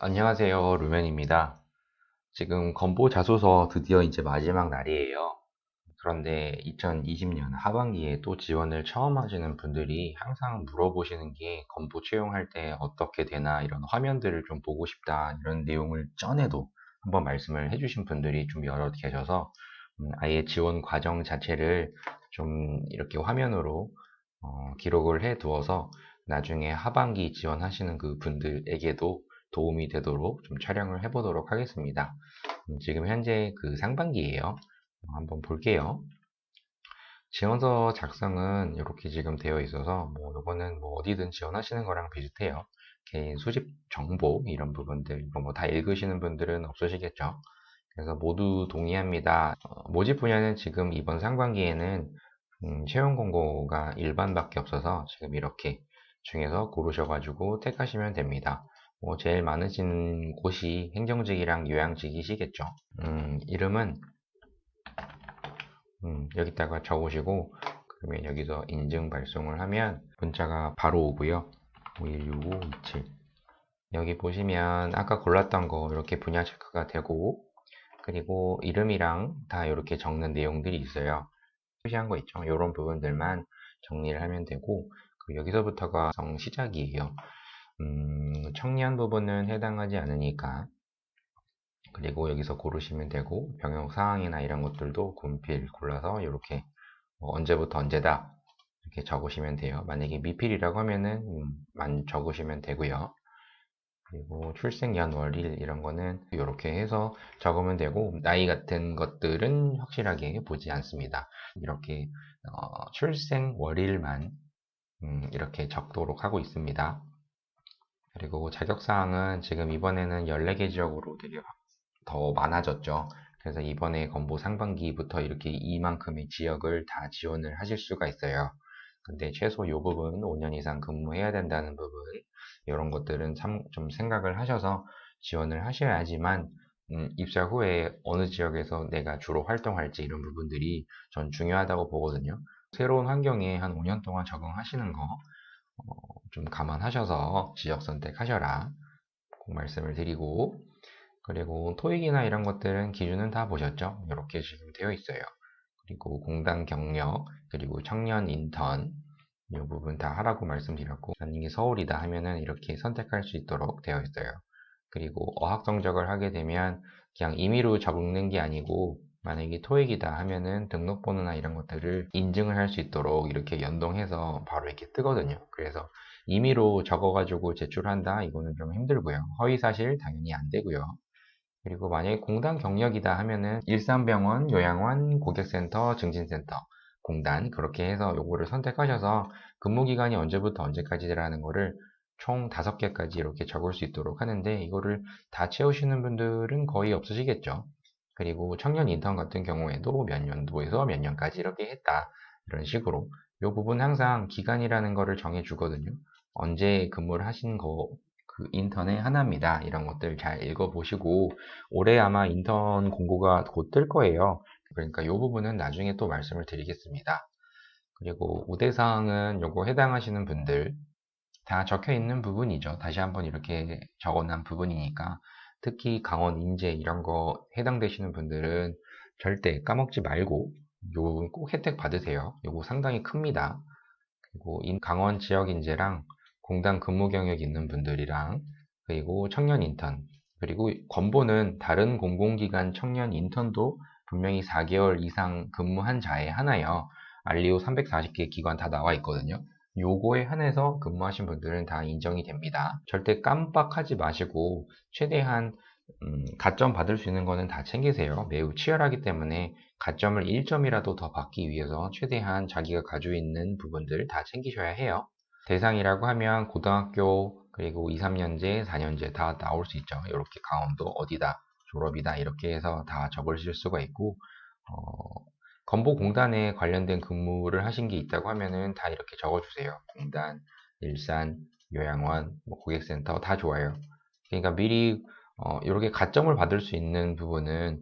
안녕하세요, 루멘입니다. 지금 건보 자소서 드디어 이제 마지막 날이에요. 그런데 2020년 하반기에 또 지원을 처음 하시는 분들이 항상 물어보시는 게 건보 채용할 때 어떻게 되나 이런 화면들을 좀 보고 싶다 이런 내용을 전에도 한번 말씀을 해주신 분들이 좀 여러 계셔서 아예 지원 과정 자체를 좀 이렇게 화면으로 기록을 해 두어서 나중에 하반기 지원하시는 그 분들에게도 도움이 되도록 좀 촬영을 해 보도록 하겠습니다. 지금 현재 그 상반기예요. 한번 볼게요. 지원서 작성은 이렇게 지금 되어 있어서 요거는 어디든 지원하시는 거랑 비슷해요. 개인 수집 정보 이런 부분들 이거 다 읽으시는 분들은 없으시겠죠. 그래서 모두 동의합니다. 모집 분야는 지금 이번 상반기에는 채용 공고가 일반밖에 없어서 지금 이렇게 중에서 고르셔가지고 택하시면 됩니다. 제일 많으신 곳이 행정직이랑 요양직이시겠죠. 이름은 여기다가 적으시고 그러면 여기서 인증 발송을 하면 문자가 바로 오고요. 516527 여기 보시면 아까 골랐던 거 이렇게 분야 체크가 되고 그리고 이름이랑 다 이렇게 적는 내용들이 있어요. 표시한 거 있죠. 이런 부분들만 정리를 하면 되고 여기서부터가 시작이에요. 청년 부분은 해당하지 않으니까 그리고 여기서 고르시면 되고 병역 사항이나 이런 것들도 군필 골라서 이렇게 언제부터 언제다 이렇게 적으시면 돼요. 만약에 미필이라고 하면은 만 적으시면 되고요. 그리고 출생연 월일 이런 거는 이렇게 해서 적으면 되고 나이 같은 것들은 확실하게 보지 않습니다. 이렇게 출생 월일만 이렇게 적도록 하고 있습니다. 그리고 자격사항은 지금 이번에는 14개 지역으로 되게 더 많아졌죠. 그래서 이번에 건보 상반기부터 이렇게 이만큼의 지역을 다 지원을 하실 수가 있어요. 근데 최소 이 부분 5년 이상 근무해야 된다는 부분 이런 것들은 참 좀 생각을 하셔서 지원을 하셔야지만 입사 후에 어느 지역에서 내가 주로 활동할지 이런 부분들이 전 중요하다고 보거든요. 새로운 환경에 한 5년 동안 적응하시는 거 좀 감안하셔서 지역 선택하셔라. 꼭 말씀을 드리고 그리고 토익이나 이런 것들은 기준은 다 보셨죠? 이렇게 지금 되어 있어요. 그리고 공단 경력, 그리고 청년 인턴 이 부분 다 하라고 말씀드렸고 만약에 서울이다 하면은 이렇게 선택할 수 있도록 되어 있어요. 그리고 어학 성적을 하게 되면 그냥 임의로 적는 게 아니고 만약에 토익이다 하면은 등록번호나 이런 것들을 인증을 할 수 있도록 이렇게 연동해서 바로 이렇게 뜨거든요. 그래서 임의로 적어가지고 제출한다 이거는 좀 힘들고요. 허위사실 당연히 안 되고요. 그리고 만약에 공단 경력이다 하면은 일산병원, 요양원, 고객센터, 증진센터, 공단 그렇게 해서 요거를 선택하셔서 근무기간이 언제부터 언제까지라는 거를 총 5개까지 이렇게 적을 수 있도록 하는데 이거를 다 채우시는 분들은 거의 없으시겠죠. 그리고 청년 인턴 같은 경우에도 몇 년도에서 몇 년까지 이렇게 했다. 이런 식으로 요 부분 항상 기간이라는 거를 정해 주거든요. 언제 근무를 하신 거 그 인턴의 하나입니다. 이런 것들 잘 읽어보시고 올해 아마 인턴 공고가 곧 뜰 거예요. 그러니까 이 부분은 나중에 또 말씀을 드리겠습니다. 그리고 우대사항은 요거 해당하시는 분들 다 적혀 있는 부분이죠. 다시 한번 이렇게 적어놓은 부분이니까 특히 강원 인재 이런 거 해당되시는 분들은 절대 까먹지 말고 요 부분 꼭 혜택 받으세요. 요거 상당히 큽니다. 그리고 강원 지역 인재랑 공단 근무 경력 있는 분들이랑 그리고 청년 인턴 그리고 건보는 다른 공공기관 청년 인턴도 분명히 4개월 이상 근무한 자에 하나요. 알리오 340개 기관 다 나와 있거든요. 요거에 한해서 근무하신 분들은 다 인정이 됩니다. 절대 깜빡하지 마시고 최대한 가점 받을 수 있는 거는 다 챙기세요. 매우 치열하기 때문에 가점을 1점이라도 더 받기 위해서 최대한 자기가 가지고 있는 부분들 다 챙기셔야 해요. 대상이라고 하면 고등학교 그리고 2, 3년제, 4년제 다 나올 수 있죠. 이렇게 강원도 어디다 졸업이다 이렇게 해서 다 적으실 수가 있고 건보공단에 관련된 근무를 하신 게 있다고 하면은 다 이렇게 적어주세요. 공단, 일산, 요양원, 고객센터 다 좋아요. 그러니까 미리 이렇게 가점을 받을 수 있는 부분은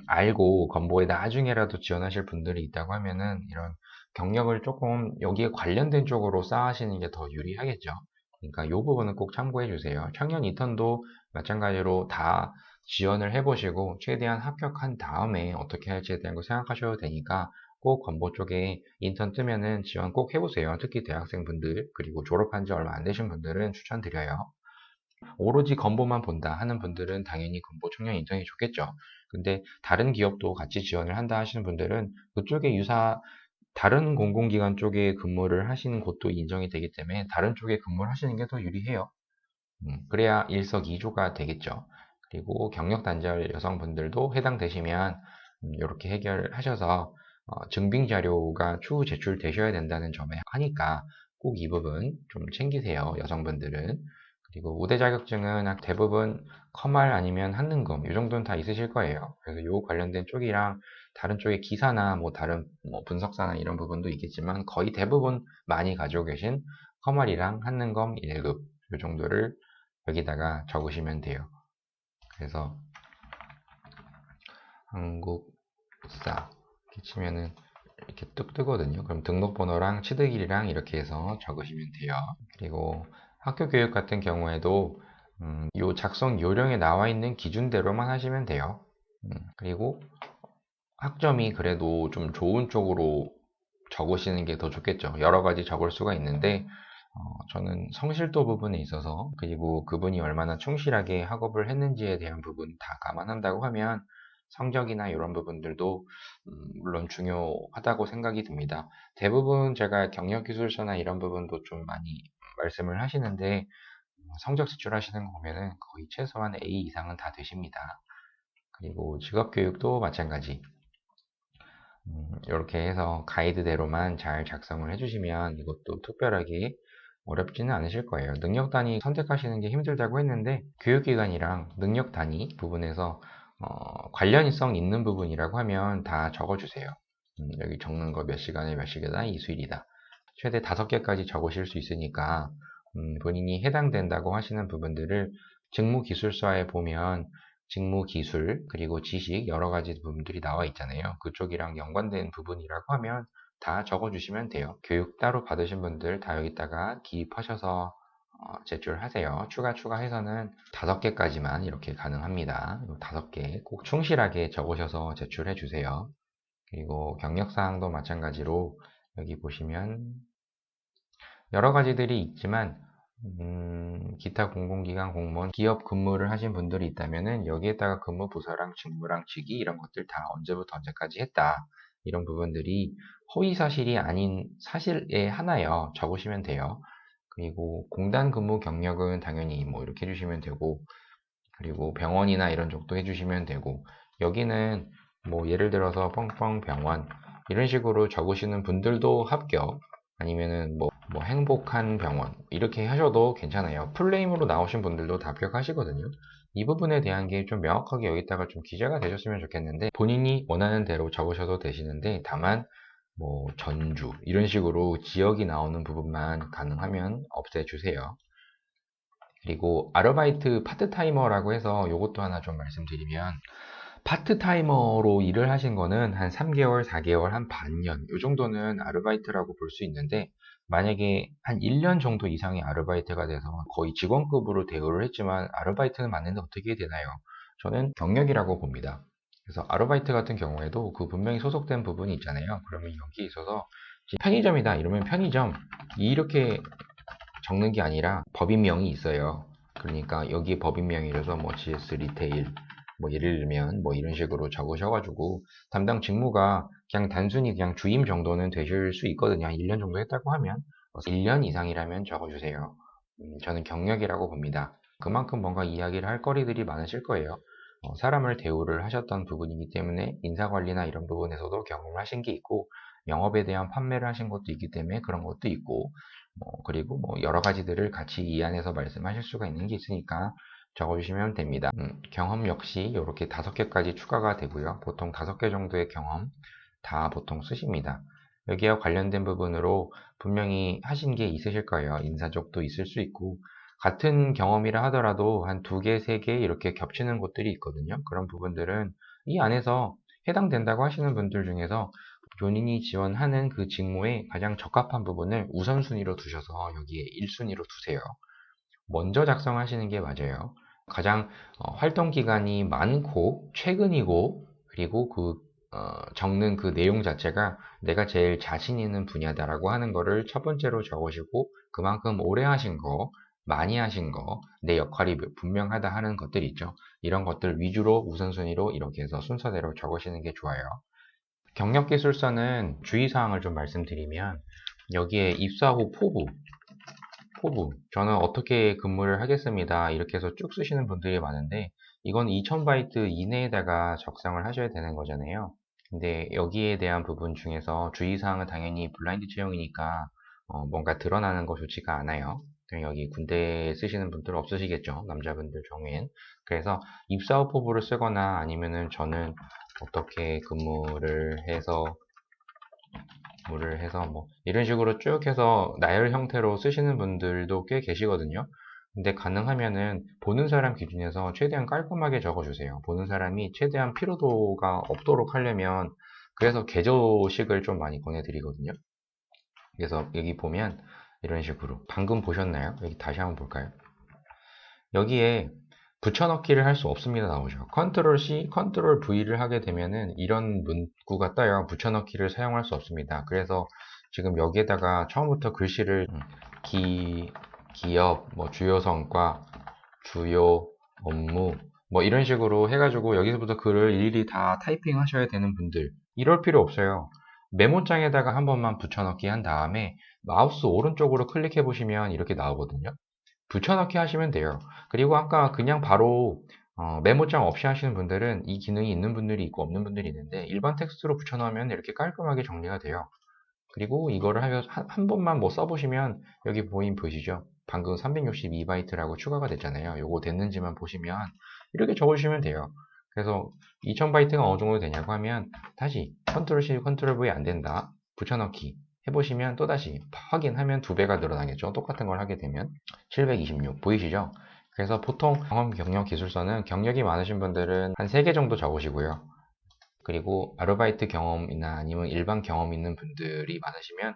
알고 건보에 나중에라도 지원하실 분들이 있다고 하면은 이런 경력을 조금 여기에 관련된 쪽으로 쌓으시는 게 더 유리하겠죠. 그러니까 이 부분은 꼭 참고해 주세요. 청년 인턴도 마찬가지로 다 지원을 해보시고 최대한 합격한 다음에 어떻게 할지에 대한 거 생각하셔도 되니까 꼭 건보 쪽에 인턴 뜨면은 지원 꼭 해보세요. 특히 대학생분들 그리고 졸업한 지 얼마 안 되신 분들은 추천드려요. 오로지 건보만 본다 하는 분들은 당연히 건보 청년 인턴이 좋겠죠. 근데 다른 기업도 같이 지원을 한다 하시는 분들은 그쪽에 다른 공공기관 쪽에 근무를 하시는 곳도 인정이 되기 때문에 다른 쪽에 근무를 하시는 게 더 유리해요. 그래야 일석이조가 되겠죠. 그리고 경력 단절 여성분들도 해당되시면 이렇게 해결하셔서 증빙 자료가 추후 제출되셔야 된다는 점에 하니까 꼭 이 부분 좀 챙기세요. 여성분들은. 그리고 우대 자격증은 대부분 커말 아니면 한능검 이 정도는 다 있으실 거예요. 그래서 요 관련된 쪽이랑 다른 쪽의 기사나 뭐 다른 뭐 분석사나 이런 부분도 있겠지만 거의 대부분 많이 가지고 계신 커말이랑 한능검 1급 이 정도를 여기다가 적으시면 돼요. 그래서 한국사 이렇게 치면은 이렇게 뚝 뜨거든요. 그럼 등록번호랑 취득일이랑 이렇게 해서 적으시면 돼요. 그리고 학교 교육 같은 경우에도 요 작성 요령에 나와 있는 기준대로만 하시면 돼요. 그리고 학점이 그래도 좀 좋은 쪽으로 적으시는 게 더 좋겠죠. 여러 가지 적을 수가 있는데 저는 성실도 부분에 있어서 그리고 그분이 얼마나 충실하게 학업을 했는지에 대한 부분 다 감안한다고 하면 성적이나 이런 부분들도 물론 중요하다고 생각이 듭니다. 대부분 제가 경력기술서나 이런 부분도 좀 많이 말씀을 하시는데 성적 제출하시는 거 보면은 거의 최소한 A 이상은 다 되십니다. 그리고 직업교육도 마찬가지. 이렇게 해서 가이드대로만 잘 작성을 해주시면 이것도 특별하게 어렵지는 않으실 거예요. 능력 단위 선택하시는 게 힘들다고 했는데 교육기관이랑 능력 단위 부분에서 관련성 있는 부분이라고 하면 다 적어주세요. 여기 적는 거 몇 시간에 몇 시계다 이수일이다. 최대 5개까지 적으실 수 있으니까 본인이 해당된다고 하시는 부분들을 직무기술서에 보면 직무기술 그리고 지식 여러 가지 부분들이 나와 있잖아요. 그쪽이랑 연관된 부분이라고 하면 다 적어주시면 돼요. 교육 따로 받으신 분들 다 여기다가 기입하셔서 제출하세요. 추가해서는 5개까지만 이렇게 가능합니다. 5개 꼭 충실하게 적으셔서 제출해 주세요. 그리고 경력사항도 마찬가지로 여기 보시면 여러 가지들이 있지만 기타 공공기관 공무원 기업 근무를 하신 분들이 있다면은 여기에다가 근무 부서랑 직무랑 직위 이런 것들 다 언제부터 언제까지 했다 이런 부분들이 허위 사실이 아닌 사실에 하나요 적으시면 돼요. 그리고 공단 근무 경력은 당연히 뭐 이렇게 해주시면 되고 그리고 병원이나 이런 쪽도 해주시면 되고 여기는 뭐 예를 들어서 뻥뻥 병원 이런 식으로 적으시는 분들도 합격 아니면은 뭐 행복한 병원 이렇게 하셔도 괜찮아요. 풀네임으로 나오신 분들도 다 합격하시거든요. 이 부분에 대한 게 좀 명확하게 여기다가 좀 기재가 되셨으면 좋겠는데 본인이 원하는 대로 적으셔도 되시는데 다만 뭐 전주 이런 식으로 지역이 나오는 부분만 가능하면 없애주세요. 그리고 아르바이트 파트타이머라고 해서 이것도 하나 좀 말씀드리면 파트타이머로 일을 하신 거는 한 3개월, 4개월, 한 반년 이 정도는 아르바이트라고 볼 수 있는데 만약에 한 1년 정도 이상의 아르바이트가 돼서 거의 직원급으로 대우를 했지만 아르바이트는 맞는데 어떻게 되나요? 저는 경력이라고 봅니다. 그래서 아르바이트 같은 경우에도 그 분명히 소속된 부분이 있잖아요. 그러면 여기에 있어서 편의점이다 이러면 편의점 이렇게 적는 게 아니라 법인명이 있어요. 그러니까 여기 법인명이라서 뭐 GS 리테일 뭐 예를 들면 뭐 이런 식으로 적으셔가지고 담당 직무가 그냥 단순히 그냥 주임 정도는 되실 수 있거든요. 한 1년 정도 했다고 하면 1년 이상이라면 적어주세요. 저는 경력이라고 봅니다. 그만큼 뭔가 이야기를 할 거리들이 많으실 거예요. 사람을 대우를 하셨던 부분이기 때문에 인사관리나 이런 부분에서도 경험을 하신 게 있고 영업에 대한 판매를 하신 것도 있기 때문에 그런 것도 있고 그리고 뭐 여러 가지들을 같이 이 안에서 말씀하실 수가 있는 게 있으니까 적어주시면 됩니다. 경험 역시 이렇게 5개까지 추가가 되고요. 보통 5개 정도의 경험 다 보통 쓰십니다. 여기와 관련된 부분으로 분명히 하신 게 있으실 거예요. 인사 쪽도 있을 수 있고 같은 경험이라 하더라도 한 2개, 3개 이렇게 겹치는 곳들이 있거든요. 그런 부분들은 이 안에서 해당된다고 하시는 분들 중에서 본인이 지원하는 그 직무에 가장 적합한 부분을 우선순위로 두셔서 여기에 1순위로 두세요. 먼저 작성하시는 게 맞아요. 가장 활동 기간이 많고 최근이고 그리고 적는 그 내용 자체가 내가 제일 자신 있는 분야다라고 하는 거를 첫 번째로 적으시고 그만큼 오래 하신 거, 많이 하신 거, 내 역할이 분명하다 하는 것들이 있죠. 이런 것들 위주로 우선순위로 이렇게 해서 순서대로 적으시는 게 좋아요. 경력기술서는 주의사항을 좀 말씀드리면 여기에 입사 후 포부. 저는 어떻게 근무를 하겠습니다. 이렇게 해서 쭉 쓰시는 분들이 많은데 이건 2000바이트 이내에다가 적성을 하셔야 되는 거잖아요. 근데 여기에 대한 부분 중에서 주의사항은 당연히 블라인드 채용이니까 뭔가 드러나는 거 좋지가 않아요. 여기 군대 쓰시는 분들 없으시겠죠. 남자분들 경우엔. 그래서 입사 후 포부를 쓰거나 아니면은 저는 어떻게 근무를 해서 뭐 이런 식으로 쭉 해서 나열 형태로 쓰시는 분들도 꽤 계시거든요. 근데 가능하면은 보는 사람 기준에서 최대한 깔끔하게 적어주세요. 보는 사람이 최대한 피로도가 없도록 하려면 그래서 개조식을 좀 많이 권해드리거든요. 그래서 여기 보면 이런 식으로 방금 보셨나요? 여기 다시 한번 볼까요? 여기에 붙여넣기를 할 수 없습니다 나오죠. 컨트롤 C, 컨트롤 V를 하게 되면은 이런 문구가 떠요. 붙여넣기를 사용할 수 없습니다. 그래서 지금 여기에다가 처음부터 글씨를 기업, 뭐 주요 성과, 주요 업무, 뭐 이런 식으로 해가지고 여기서부터 글을 일일이 다 타이핑 하셔야 되는 분들 이럴 필요 없어요. 메모장에다가 한 번만 붙여넣기 한 다음에 마우스 오른쪽으로 클릭해 보시면 이렇게 나오거든요. 붙여넣기 하시면 돼요. 그리고 아까 그냥 바로 메모장 없이 하시는 분들은 이 기능이 있는 분들이 있고 없는 분들이 있는데 일반 텍스트로 붙여넣으면 이렇게 깔끔하게 정리가 돼요. 그리고 이거를 한 번만 뭐 써보시면 여기 보이시죠? 방금 362바이트라고 추가가 됐잖아요. 요거 됐는지만 보시면 이렇게 적어주시면 돼요. 그래서 2000바이트가 어느 정도 되냐고 하면 다시 컨트롤 C, 컨트롤 V 안 된다. 붙여넣기 해보시면 또다시 확인하면 2배가 늘어나겠죠. 똑같은 걸 하게 되면 726 보이시죠? 그래서 보통 경험 경력 기술서는 경력이 많으신 분들은 한 3개 정도 적으시고요. 그리고 아르바이트 경험이나 아니면 일반 경험 있는 분들이 많으시면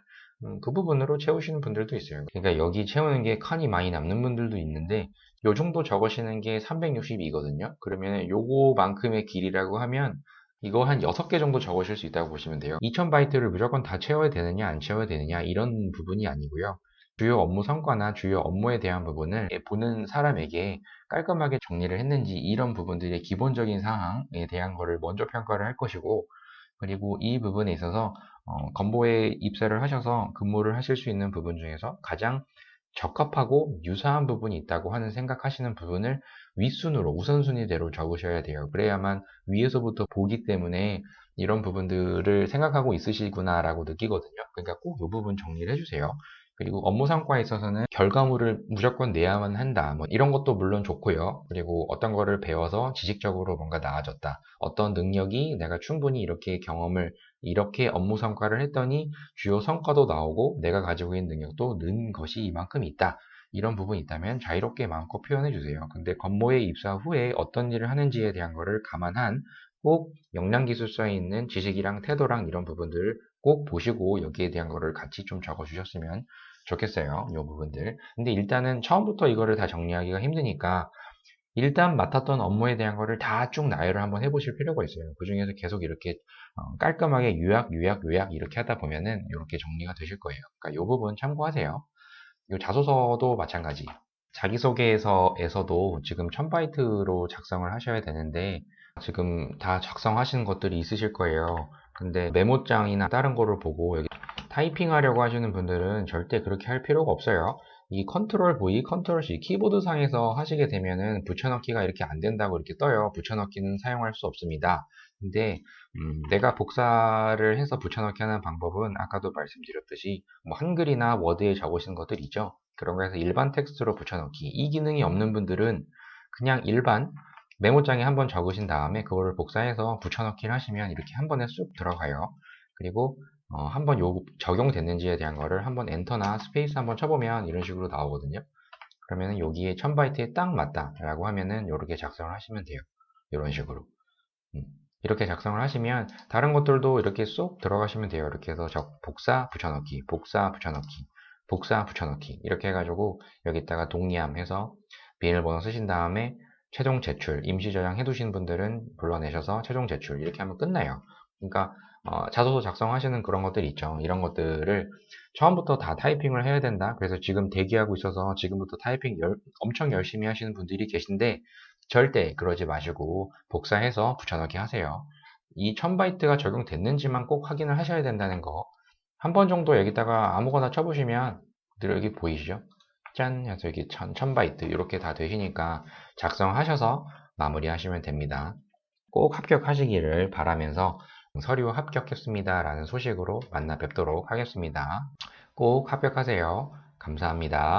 그 부분으로 채우시는 분들도 있어요. 그러니까 여기 채우는 게 칸이 많이 남는 분들도 있는데 요 정도 적으시는 게 360이거든요. 그러면 요거만큼의 길이라고 하면 이거 한 6개 정도 적으실 수 있다고 보시면 돼요. 2000바이트를 무조건 다 채워야 되느냐 안 채워야 되느냐 이런 부분이 아니고요. 주요 업무 성과나 주요 업무에 대한 부분을 보는 사람에게 깔끔하게 정리를 했는지 이런 부분들의 기본적인 사항에 대한 거를 먼저 평가를 할 것이고 그리고 이 부분에 있어서 건보에 입사를 하셔서 근무를 하실 수 있는 부분 중에서 가장 적합하고 유사한 부분이 있다고 하는 생각하시는 부분을 윗순으로 우선순위대로 적으셔야 돼요. 그래야만 위에서부터 보기 때문에 이런 부분들을 생각하고 있으시구나라고 느끼거든요. 그러니까 꼭 이 부분 정리를 해주세요. 그리고 업무 성과에 있어서는 결과물을 무조건 내야만 한다. 뭐 이런 것도 물론 좋고요. 그리고 어떤 거를 배워서 지식적으로 뭔가 나아졌다. 어떤 능력이 내가 충분히 이렇게 경험을 이렇게 업무 성과를 했더니 주요 성과도 나오고 내가 가지고 있는 능력도 는 것이 이만큼 있다. 이런 부분이 있다면 자유롭게 마음껏 표현해 주세요. 근데 건모에 입사 후에 어떤 일을 하는지에 대한 거를 감안한 꼭 역량기술서에 있는 지식이랑 태도랑 이런 부분들을 꼭 보시고 여기에 대한 거를 같이 좀 적어 주셨으면 좋겠어요. 이 부분들. 근데 일단은 처음부터 이거를 다 정리하기가 힘드니까 일단 맡았던 업무에 대한 거를 다 쭉 나열을 한번 해보실 필요가 있어요. 그 중에서 계속 이렇게 깔끔하게 요약 이렇게 하다 보면은 이렇게 정리가 되실 거예요. 그러니까 이 부분 참고하세요. 이 자소서도 마찬가지. 자기소개서에서도 지금 1000바이트로 작성을 하셔야 되는데 지금 다 작성하신 것들이 있으실 거예요. 근데 메모장이나 다른 거를 보고 여기 타이핑하려고 하시는 분들은 절대 그렇게 할 필요가 없어요. 이 컨트롤 V, 컨트롤 C 키보드 상에서 하시게 되면은 붙여넣기가 이렇게 안 된다고 이렇게 떠요. 붙여넣기는 사용할 수 없습니다. 근데 내가 복사를 해서 붙여넣기 하는 방법은 아까도 말씀드렸듯이 뭐 한글이나 워드에 적으신 것들 있죠. 그런 거에서 일반 텍스트로 붙여넣기 이 기능이 없는 분들은 그냥 일반 메모장에 한번 적으신 다음에 그거를 복사해서 붙여넣기를 하시면 이렇게 한 번에 쑥 들어가요. 그리고 한번 적용됐는지에 대한 거를 한번 엔터나 스페이스 한번 쳐보면 이런 식으로 나오거든요. 그러면 여기에 1000바이트에 딱 맞다 라고 하면은 이렇게 작성을 하시면 돼요. 이런 식으로. 이렇게 작성을 하시면 다른 것들도 이렇게 쏙 들어가시면 돼요. 이렇게 해서 복사 붙여넣기, 복사 붙여넣기, 복사 붙여넣기 이렇게 해가지고 여기다가 동리함 해서 비밀번호 쓰신 다음에 최종 제출, 임시 저장해 두신 분들은 불러내셔서 최종 제출 이렇게 하면 끝나요. 그러니까 자소서 작성하시는 그런 것들이 있죠. 이런 것들을 처음부터 다 타이핑을 해야 된다. 그래서 지금 대기하고 있어서 지금부터 타이핑 엄청 열심히 하시는 분들이 계신데 절대 그러지 마시고 복사해서 붙여넣기 하세요. 이 1000바이트가 적용됐는지만 꼭 확인을 하셔야 된다는 거. 한 번 정도 여기다가 아무거나 쳐보시면 늘 여기 보이시죠? 짠! 해서 여기 1000바이트 이렇게 다 되시니까 작성하셔서 마무리하시면 됩니다. 꼭 합격하시기를 바라면서 서류 합격했습니다 라는 소식으로 만나 뵙도록 하겠습니다. 꼭 합격하세요. 감사합니다.